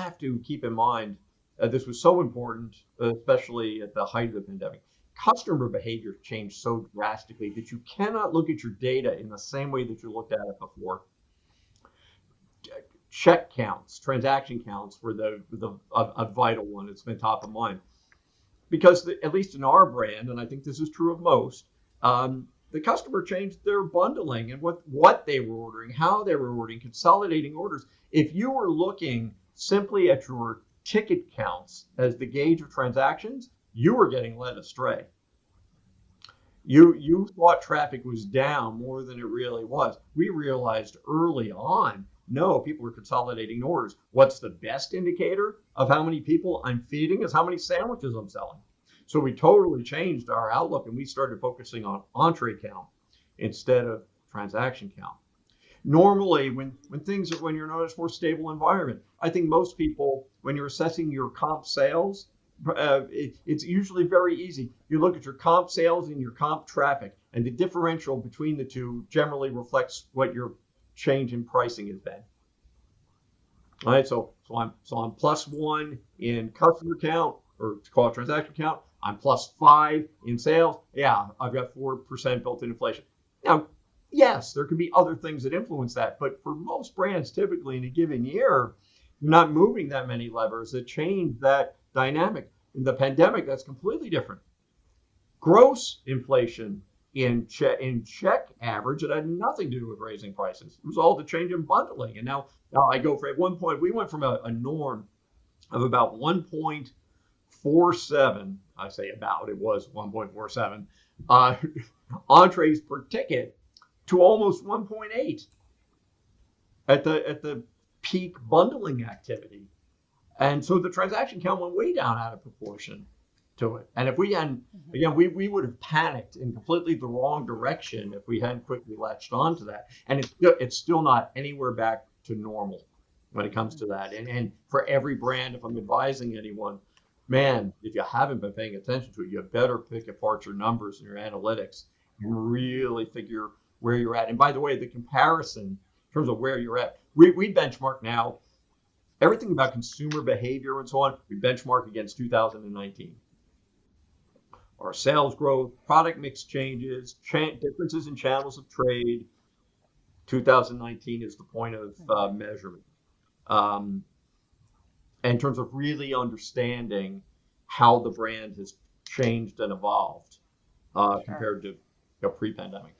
have to keep in mind this was so important, especially at the height of the pandemic. Customer behavior changed so drastically that you cannot look at your data in the same way that you looked at it before. Check counts, transaction counts were a vital one. It's been top of mind because at least in our brand, and I think this is true of most, the customer changed their bundling and what they were ordering, how they were ordering, consolidating orders. If you were looking simply at your ticket counts as the gauge of transactions, you were getting led astray. You thought traffic was down more than it really was. We realized early on, no, people are consolidating orders. What's the best indicator of how many people I'm feeding is how many sandwiches I'm selling. So we totally changed our outlook and we started focusing on entree count instead of transaction count. Normally, when you're in a much more stable environment, I think most people, when you're assessing your comp sales, it's usually very easy. You look at your comp sales and your comp traffic, and the differential between the two generally reflects what your change in pricing has been. All right, so I'm +1 in customer count, or call it transaction count. I'm +5 in sales. Yeah, I've got 4% built-in inflation. Now, yes, there can be other things that influence that, but for most brands, typically in a given year, you're not moving that many levers that change that dynamic. In the pandemic, that's completely different. Gross inflation in check average, it had nothing to do with raising prices. It was all the change in bundling. And now I go for, at one point, we went from a norm of about 1.47, I say about, it was 1.47, entrees per ticket to almost 1.8 at the peak bundling activity. And so the transaction count went way down out of proportion to it. And if we hadn't, again, we would have panicked in completely the wrong direction if we hadn't quickly latched onto that. And it's still not anywhere back to normal when it comes to that. And for every brand, if I'm advising anyone, man, if you haven't been paying attention to it, you better pick apart your numbers and your analytics and really figure where you're at. And by the way, the comparison in terms of where you're at, we benchmark now everything about consumer behavior and so on. We benchmark against 2019. Our sales growth, product mix changes, differences in channels of trade. 2019 is the point of measurement. In terms of really understanding how the brand has changed and evolved compared to pre-pandemic.